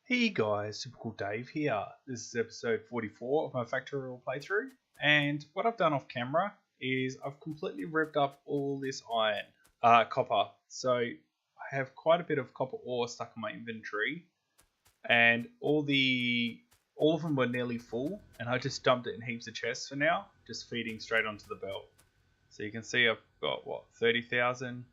Hey guys, Typical Dave here. This is episode 44 of my Factorio playthrough, and what I've done off camera is I've completely ripped up all this copper. So I have quite a bit of copper ore stuck in my inventory, and all of them were nearly full, and I just dumped it in heaps of chests for now, just feeding straight onto the belt. So you can see I've got what, 30,000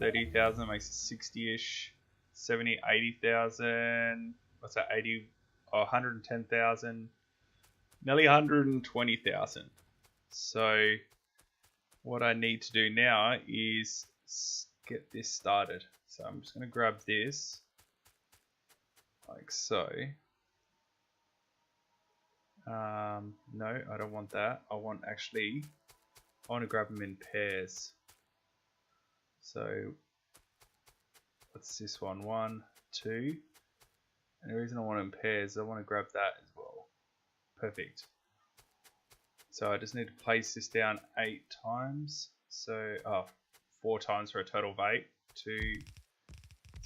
makes it 60ish. 70, 80,000, what's that, 80, 110,000, nearly 120,000. So what I need to do now is get this started. So I'm just going to grab this, like so. No, I don't want that. I want to grab them in pairs. So what's this one? 1, 2. And the reason I want it in pairs, I want to grab that as well. Perfect. So I just need to place this down 8 times. So, 4 times for a total of 8. 2,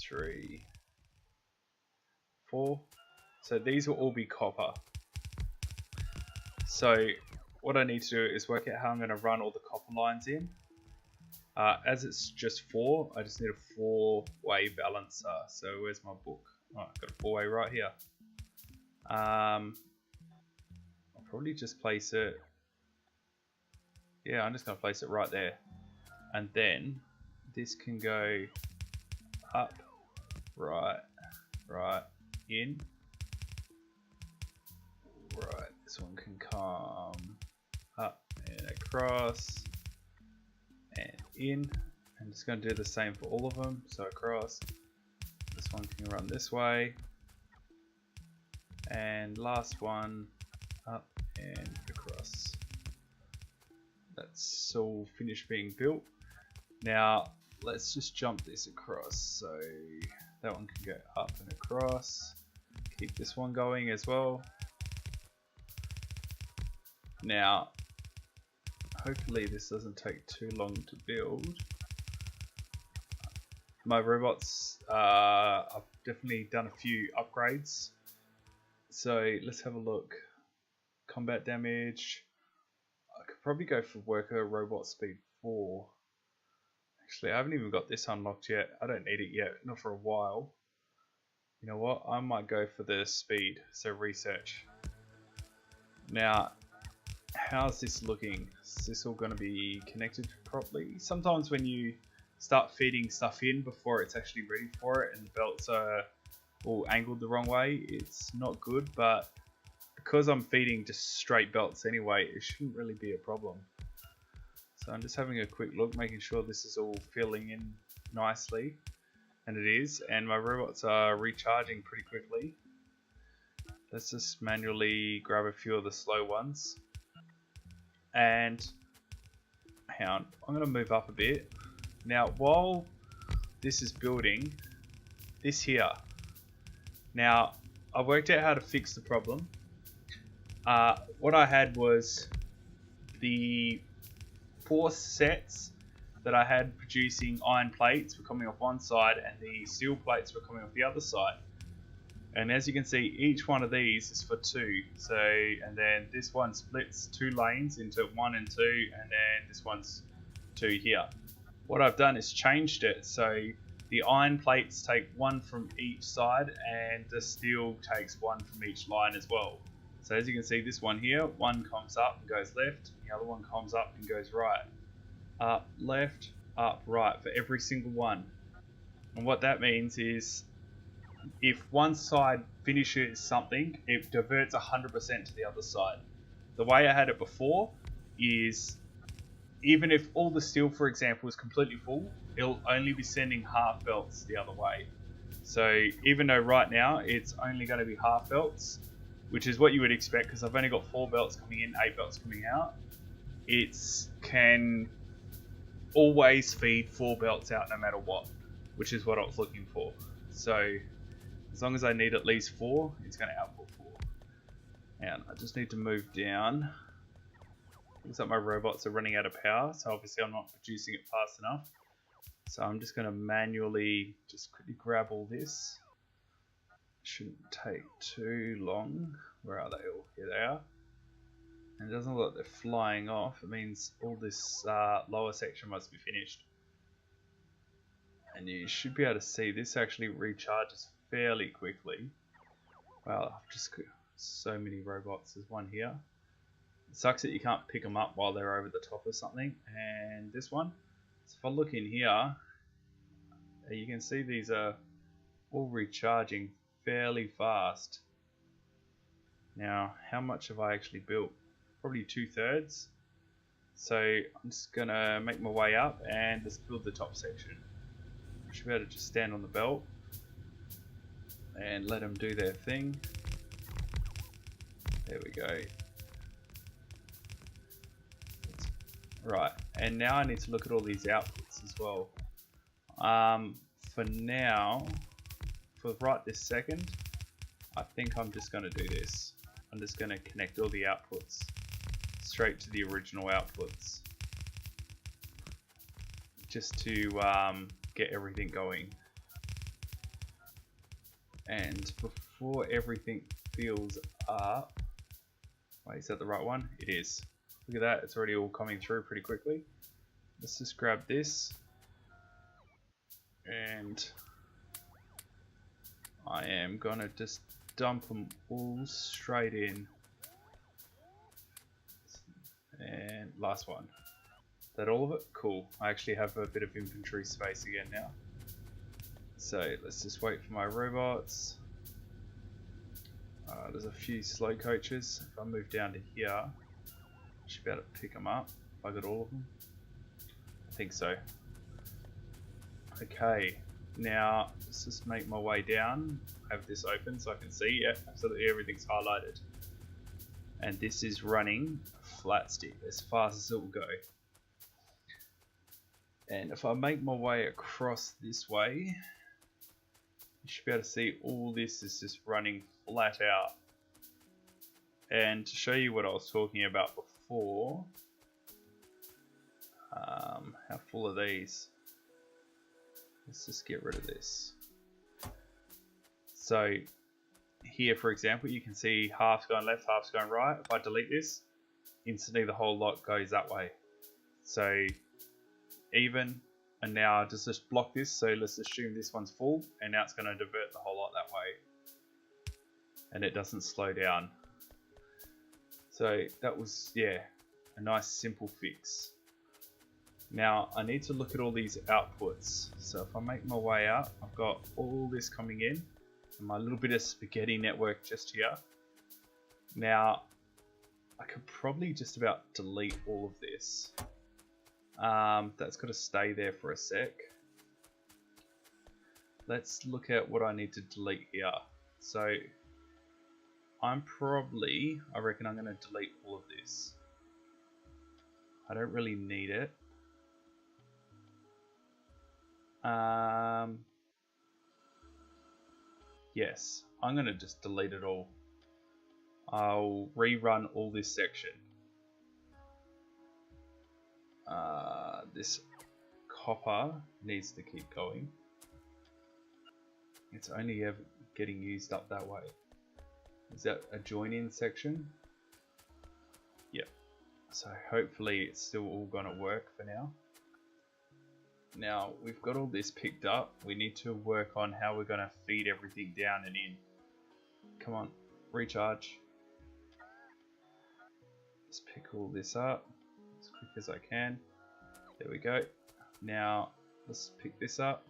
3, 4. So these will all be copper. So what I need to do is work out how I'm going to run all the copper lines in. As it's just 4, I just need a 4-way balancer. So where's my book? Oh, I've got a 4-way right here. I'll probably just place it. Yeah, I'm just going to place it right there. And then this can go up, right, in. Right, this one can come up and across. And in. I'm just going to do the same for all of them. So across. This one can run this way. And last one up and across. That's all finished being built. Now let's just jump this across. So that one can go up and across. Keep this one going as well. Now hopefully this doesn't take too long to build. My robots, I've definitely done a few upgrades. So let's have a look. Combat damage. I could probably go for worker robot speed 4. Actually, I haven't even got this unlocked yet. I don't need it yet, not for a while. You know what? I might go for the speed, so research. Now, how's this looking? Is this all going to be connected properly? Sometimes when you start feeding stuff in before it's actually ready for it and the belts are all angled the wrong way, it's not good, but because I'm feeding just straight belts anyway, it shouldn't really be a problem. So I'm just having a quick look, making sure this is all filling in nicely, and it is, and my robots are recharging pretty quickly. Let's just manually grab a few of the slow ones. And hang on, I'm going to move up a bit. Now, while this is building, this here. Now, I worked out how to fix the problem. What I had was the 4 sets that I had producing iron plates were coming off one side and the steel plates were coming off the other side. And as you can see, each one of these is for 2. So, and then this one splits 2 lanes into 1 and 2, and then this one's 2 here. What I've done is changed it so the iron plates take 1 from each side, and the steel takes 1 from each line as well. So as you can see, this one here, 1 comes up and goes left, the other one comes up and goes right. Up, left, up, right for every single one. And what that means is, if one side finishes something, it diverts 100% to the other side. The way I had it before is, even if all the steel, for example, is completely full, it'll only be sending half belts the other way. So even though right now it's only going to be half belts, which is what you would expect because I've only got 4 belts coming in, 8 belts coming out, it can always feed 4 belts out no matter what, which is what I was looking for. So as long as I need at least 4, it's going to output 4. And I just need to move down. Looks like my robots are running out of power, so obviously I'm not producing it fast enough. So I'm just going to manually just quickly grab all this. Shouldn't take too long. Where are they all? Here they are. And it doesn't look like they're flying off. It means all this lower section must be finished. And you should be able to see this actually recharges fairly quickly. Wow, I've just got so many robots. There's one here. It sucks that you can't pick them up while they're over the top or something. And this one. So if I look in here, you can see these are all recharging fairly fast. Now, how much have I actually built? Probably 2/3. So I'm just gonna make my way up and just build the top section. I should be able to just stand on the belt and let them do their thing. There we go. Right, and now I need to look at all these outputs as well. For now, for right this second, I think I'm just going to do this. I'm just going to connect all the outputs straight to the original outputs, just to get everything going. And before everything fills up, wait, is that the right one? It is. Look at that, it's already all coming through pretty quickly. Let's just grab this, and I am gonna just dump them all straight in. And last one. Is that all of it? Cool. I actually have a bit of inventory space again now. So let's just wait for my robots. There's a few slow coaches. If I move down to here, I should be able to pick them up. Have I got all of them? I think so. Okay, now let's just make my way down. Have this open so I can see. Yeah, absolutely everything's highlighted. And this is running flat stick as fast as it will go. And if I make my way across this way, you should be able to see all this is just running flat out. And to show you what I was talking about before, how full are these? Let's just get rid of this. So here, for example, you can see half's going left, half's going right. If I delete this, instantly the whole lot goes that way. So even, and now I'll just block this. So let's assume this one's full, and now it's going to divert the whole lot that way. And it doesn't slow down. So that was, yeah, a nice simple fix. Now I need to look at all these outputs. So if I make my way up, I've got all this coming in, and my little bit of spaghetti network just here. Now I could probably just about delete all of this. That's got to stay there for a sec. Let's look at what I need to delete here. So I reckon I'm going to delete all of this. I don't really need it. Yes, I'm going to just delete it all. I'll rerun all this section. This copper needs to keep going. It's only ever getting used up that way. Is that a join in section? Yep. So hopefully it's still all gonna work for now. Now we've got all this picked up. We need to work on how we're gonna feed everything down and in. Come on, recharge. Let's pick all this up as quick as I can. There we go. Now let's pick this up.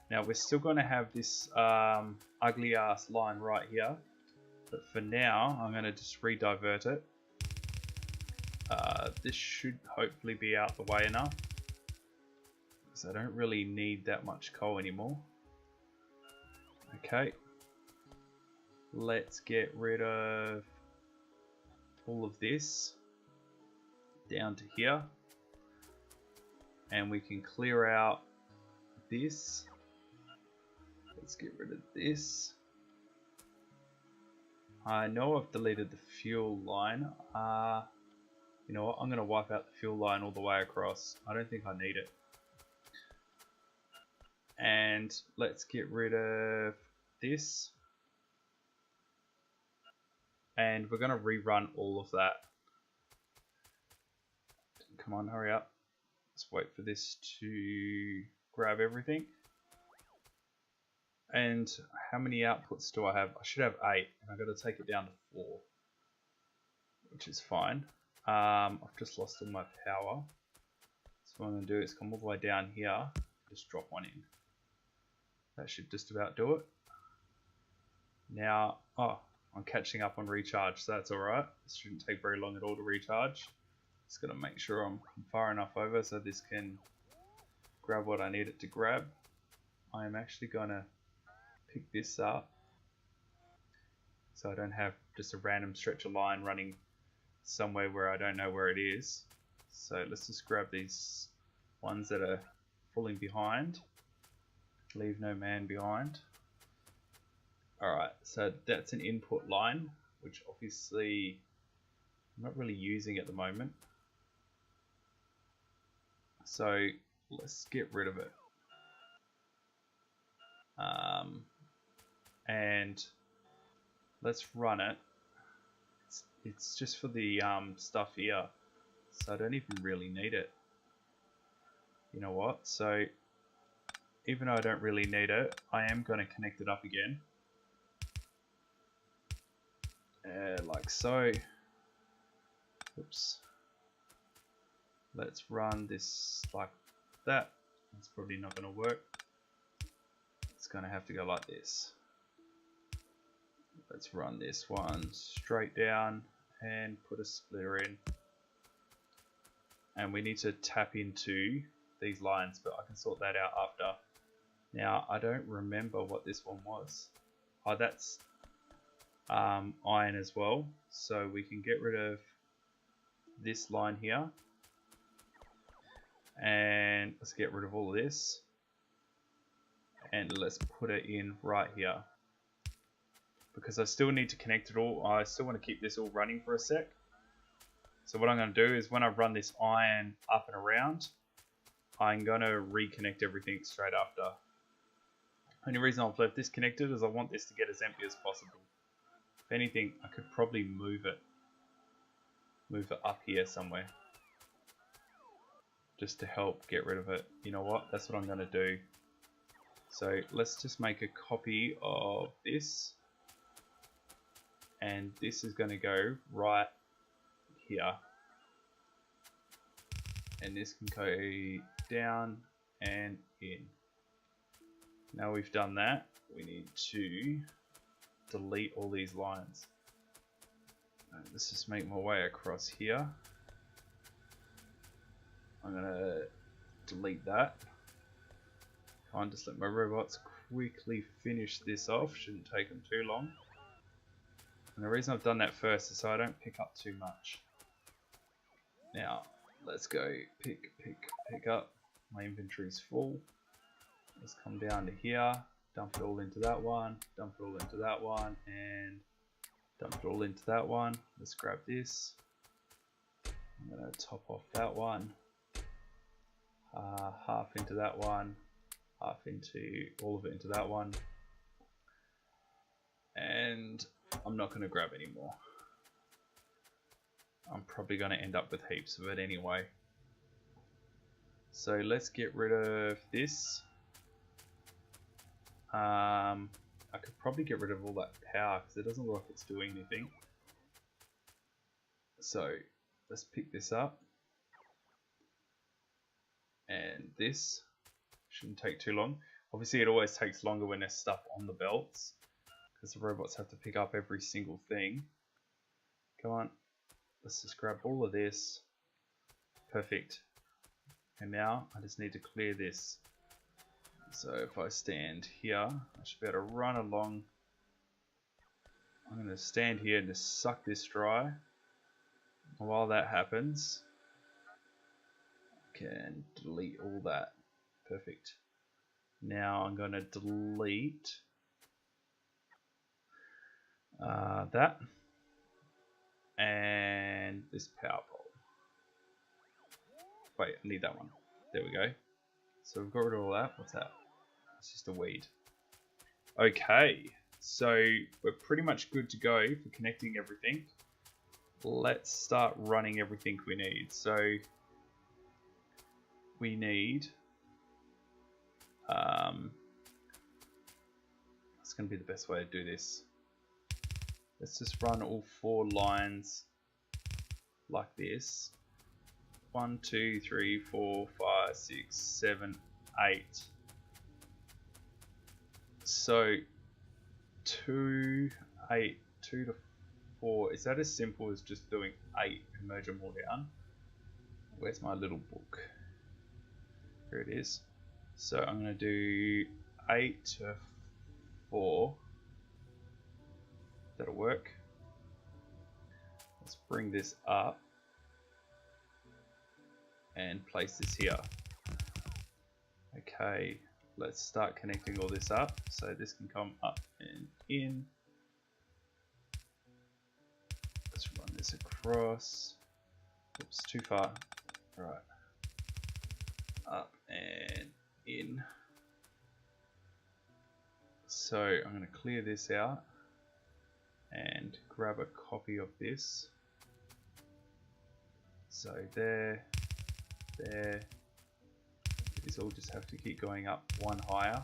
Now we're still going to have this ugly ass line right here, but for now I'm going to just re-divert it. This should hopefully be out the way enough, because I don't really need that much coal anymore. Okay, let's get rid of all of this down to here, and we can clear out this. Let's get rid of this. I know I've deleted the fuel line. You know what, I'm going to wipe out the fuel line all the way across. I don't think I need it. And let's get rid of this. And we're going to rerun all of that. Come on, hurry up. Let's wait for this to grab everything. And how many outputs do I have? I should have 8, and I've got to take it down to 4, which is fine. I've just lost all my power. So what I'm going to do is come all the way down here, just drop one in. That should just about do it. Now, oh, I'm catching up on recharge, so that's alright. This shouldn't take very long at all to recharge. Just got to make sure I'm far enough over so this can grab what I need it to grab. I am actually going to pick this up so I don't have just a random stretch of line running somewhere where I don't know where it is. So let's just grab these ones that are falling behind. Leave no man behind. Alright, so that's an input line, which obviously I'm not really using at the moment. So let's get rid of it. And let's run it. It's just for the stuff here, so I don't even really need it. You know what? So even though I don't really need it, I am going to connect it up again. Like so. Oops. Let's run this like that. It's probably not going to work. It's going to have to go like this. Let's run this one straight down and put a splitter in. And we need to tap into these lines, but I can sort that out after. Now, I don't remember what this one was. Oh, that's iron as well. So we can get rid of this line here. And let's get rid of all of this. And let's put it in right here. Because I still need to connect it all. I still want to keep this all running for a sec. So what I'm going to do is when I run this iron up and around, I'm going to reconnect everything straight after. Only reason I've left this connected is I want this to get as empty as possible. If anything, I could probably move it up here somewhere. Just to help get rid of it. You know what? That's what I'm going to do. So let's just make a copy of this. And this is going to go right here. And this can go down and in. Now we've done that, we need to delete all these lines. Let's just make my way across here. I'm going to delete that. Come on, just let my robots quickly finish this off. Shouldn't take them too long. And the reason I've done that first is so I don't pick up too much. Now, let's go pick up. My inventory's full. Let's come down to here, dump it all into that one, dump it all into that one, and dump it all into that one. Let's grab this. I'm going to top off that one. Half into that one, half into all of it into that one. And I'm not going to grab any more. I'm probably going to end up with heaps of it anyway. So let's get rid of this. I could probably get rid of all that power because it doesn't look like it's doing anything. So let's pick this up. And this shouldn't take too long. Obviously it always takes longer when there's stuff on the belts because the robots have to pick up every single thing. Come on, let's just grab all of this. Perfect. And now I just need to clear this. So if I stand here, I should be able to run along. I'm going to stand here and just suck this dry. And while that happens, I can delete all that. Perfect. Now I'm going to delete that and this power pole. Wait, I need that one. There we go. So we've got rid of all that. What's that? It's just a weed. Okay, so we're pretty much good to go for connecting everything. Let's start running everything we need. So we need, it's going to be the best way to do this. Let's just run all 4 lines like this. 1, 2, 3, 4, 5, 6, 7, 8. So 2, 8, 2 to 4. Is that as simple as just doing 8 and merge them all down? Where's my little book? Here it is. So I'm going to do 8 to 4. That'll work. Let's bring this up and place this here. Okay, let's start connecting all this up. So this can come up and in. Let's run this across. Oops, too far. Right. Up and in. So I'm going to clear this out and grab a copy of this. So there, there. These all just have to keep going up one higher.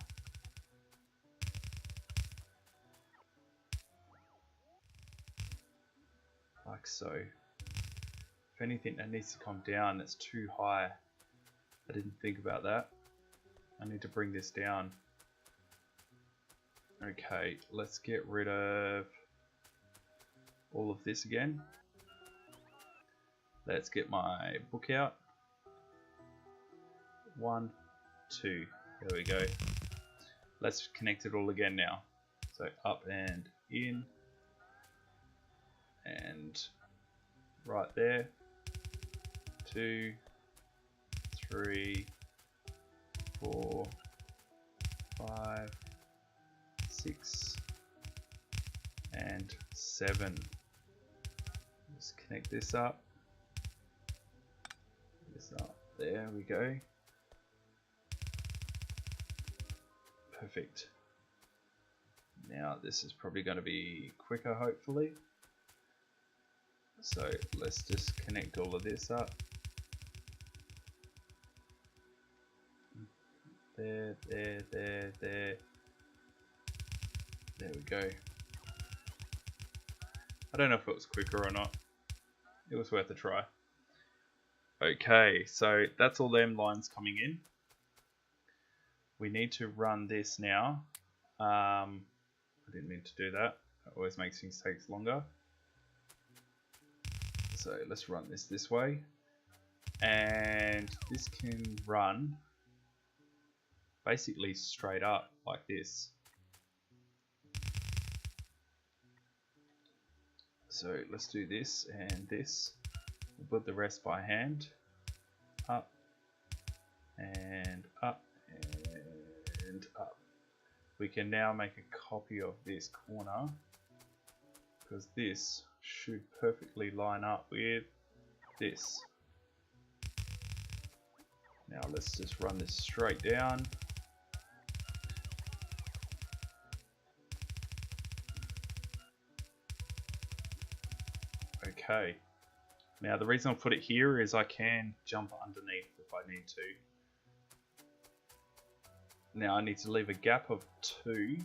Like so. If anything that needs to come down, that's too high. I didn't think about that. I need to bring this down. Okay, let's get rid of all of this again. Let's get my book out. 1, 2. There we go. Let's connect it all again now. So up and in. And right there. 2, 3, 4, 5, 6, and 7. Let's connect this up. This up. There we go. Perfect. Now this is probably going to be quicker, hopefully. So let's just connect all of this up. There, there, there, there. There we go. I don't know if it was quicker or not. It was worth a try. Okay, so that's all them lines coming in. We need to run this now. I didn't mean to do that. It always makes things take longer. So let's run this way. And this can run basically straight up like this. So let's do this and this. We'll put the rest by hand. Up and up and up. We can now make a copy of this corner because this should perfectly line up with this. Now let's just run this straight down. Okay. Now the reason I put it here is I can jump underneath if I need to. Now I need to leave a gap of 2.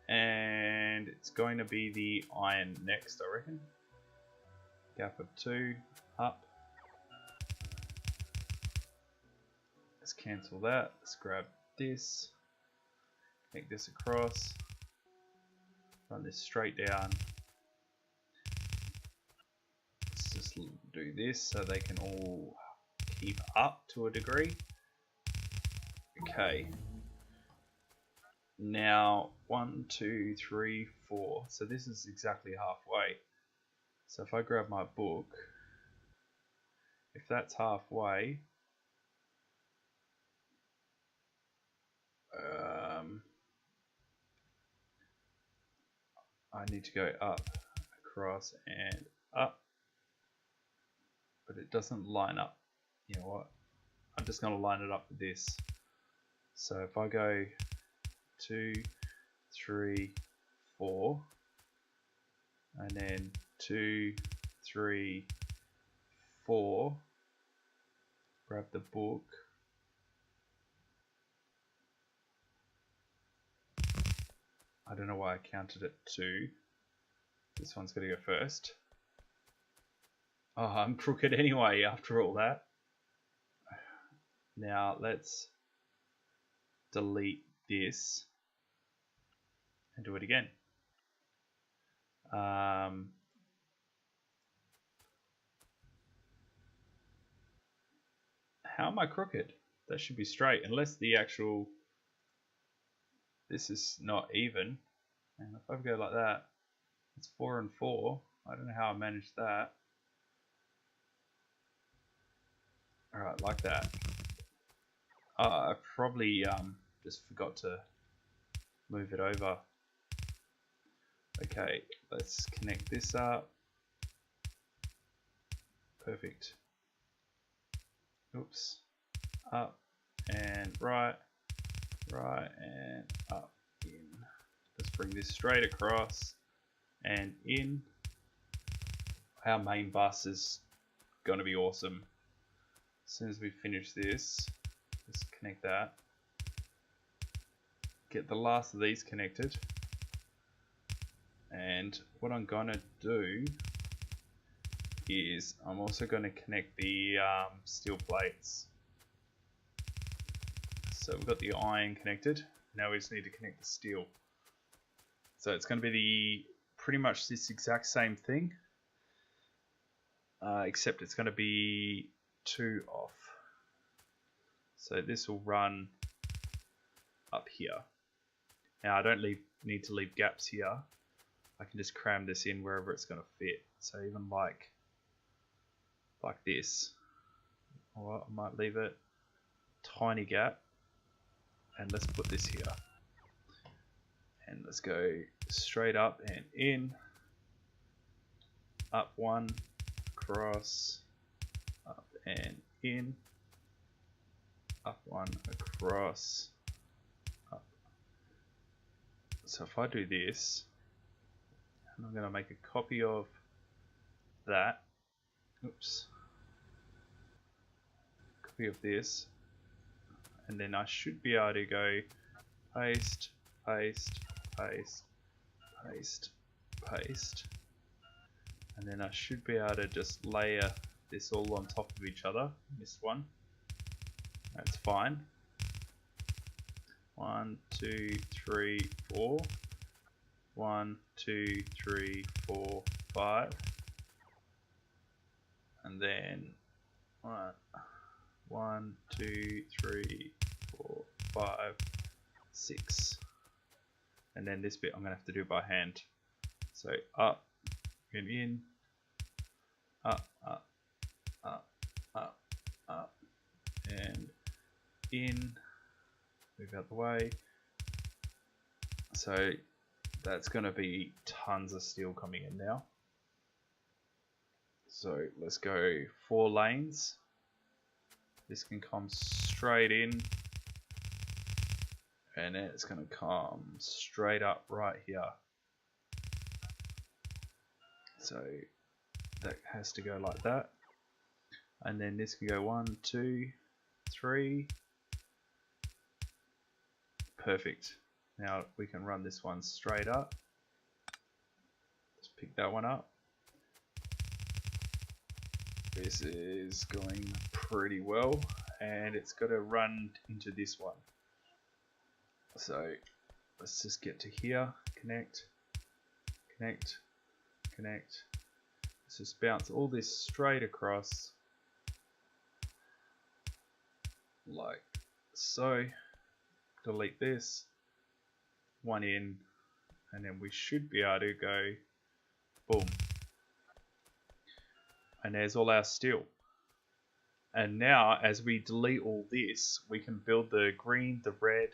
And it's going to be the iron next, I reckon. Gap of 2, up. Let's cancel that. Let's grab this. Make this across. Run this straight down. Let's just do this so they can all keep up to a degree. Okay. Now 1, 2, 3, 4. So this is exactly halfway. So if I grab my book, if that's halfway, I need to go up, across, and up. But it doesn't line up. You know what? I'm just going to line it up with this. So if I go 2, 3, 4, and then 2, 3, 4. Grab the book. I don't know why I counted it 2. This one's going to go first. Oh, I'm crooked anyway after all that. Now let's delete this and do it again. How am I crooked? That should be straight, unless the actual... This is not even. And if I go like that, it's 4 and 4. I don't know how I managed that. Alright, like that. I probably just forgot to move it over. Okay, let's connect this up. Perfect. Oops. Up and right and up, in. Let's bring this straight across and in. Our main bus is going to be awesome. As soon as we finish this, let's connect that. Get the last of these connected. And what I'm going to do is I'm also going to connect the steel plates. So we've got the iron connected. Now we just need to connect the steel. So it's going to be pretty much this exact same thing, except it's going to be 2 off. So this will run up here. Now I don't need to leave gaps here. I can just cram this in wherever it's going to fit. So even like this, or I might leave it tiny gap, and let's put this here. And let's go straight up and in, up 1, across, up and in, up 1, across, up. So if I do this, and I'm going to make a copy of that, oops, copy of this, and then I should be able to go paste, paste, paste, paste, paste, and then I should be able to just layer this all on top of each other. Missed one. That's fine. 1, 2, 3, 4. 1, 2, 3, 4, 5. And then 1, 2, 3, 4, 5, 6. And then this bit I'm going to have to do by hand. So up and in, up, up, up, up, up, and in. Move out the way. So that's going to be tons of steel coming in now. So let's go 4 lanes. This can come straight in, and then it's going to come straight up right here. So that has to go like that, and then this can go 1, 2, 3. Perfect. Now we can run this one straight up. Let's pick that one up. This is going pretty well, and it's got to run into this one. So let's just get to here, connect, connect, connect. Let's just bounce all this straight across like so. Delete this, one in, and then we should be able to go boom. And there's all our steel. And now as we delete all this, we can build the green, the red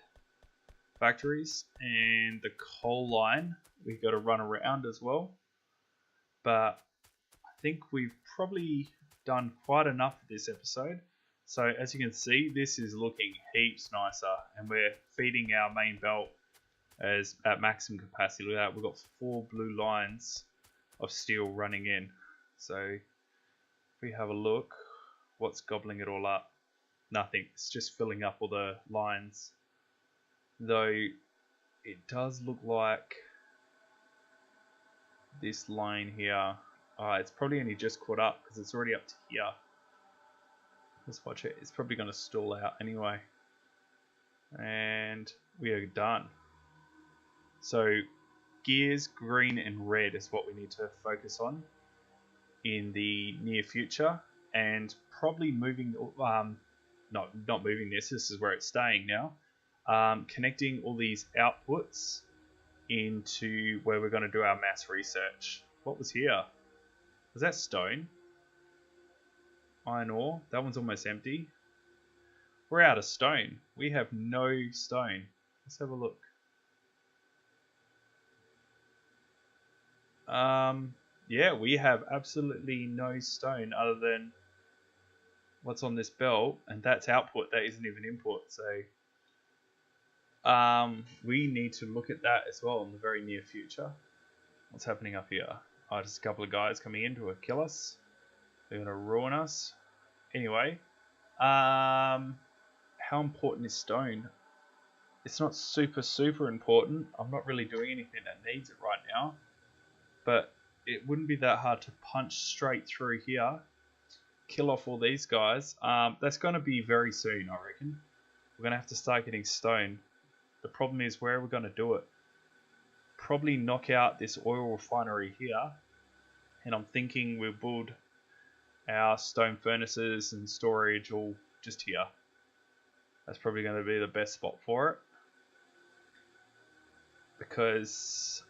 factories, and the coal line we've got to run around as well. But I think we've probably done quite enough for this episode. So as you can see, this is looking heaps nicer, and we're feeding our main belt as at maximum capacity. Look at that, we've got 4 blue lines of steel running in. So if we have a look, what's gobbling it all up? Nothing. It's just filling up all the lines. Though it does look like this line here, it's probably only just caught up because it's already up to here. Let's watch it. It's probably going to stall out anyway. And we are done. So gears green and red is what we need to focus on in the near future, and probably moving, not moving this is where it's staying now, connecting all these outputs into where we're going to do our mass research. What was here? Was that stone? Iron ore? That one's almost empty. We're out of stone. We have no stone. Let's have a look. Yeah, we have absolutely no stone other than what's on this belt, and that's output. That isn't even input. So we need to look at that as well in the very near future. What's happening up here? Oh, just a couple of guys coming in to kill us. They're going to ruin us. Anyway, how important is stone? It's not super important. I'm not really doing anything that needs it right now. But it wouldn't be that hard to punch straight through here, kill off all these guys. That's going to be very soon, I reckon. We're going to have to start getting stone. The problem is, where are we going to do it? Probably knock out this oil refinery here. And I'm thinking we'll build our stone furnaces and storage all just here. That's probably going to be the best spot for it. Because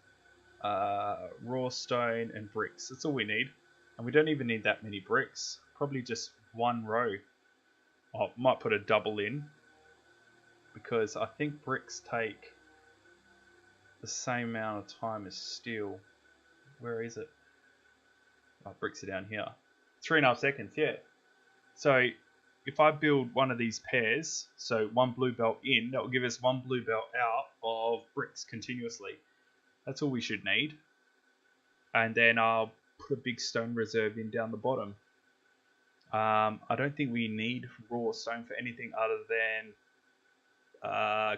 raw stone and bricks, that's all we need. And we don't even need that many bricks. Probably just one row. I might put a double in, because I think bricks take the same amount of time as steel. Where is it? Oh, bricks are down here. 3.5 seconds, yeah. So if I build one of these pairs, so one blue belt in, that will give us one blue belt out of bricks continuously. That's all we should need. And then I'll put a big stone reserve in down the bottom. I don't think we need raw stone for anything other than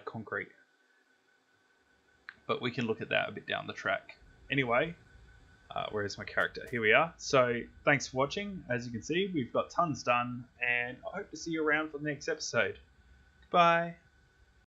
concrete. But we can look at that a bit down the track. Anyway, where's my character? Here we are. So thanks for watching. As you can see, we've got tons done, and I hope to see you around for the next episode. Goodbye.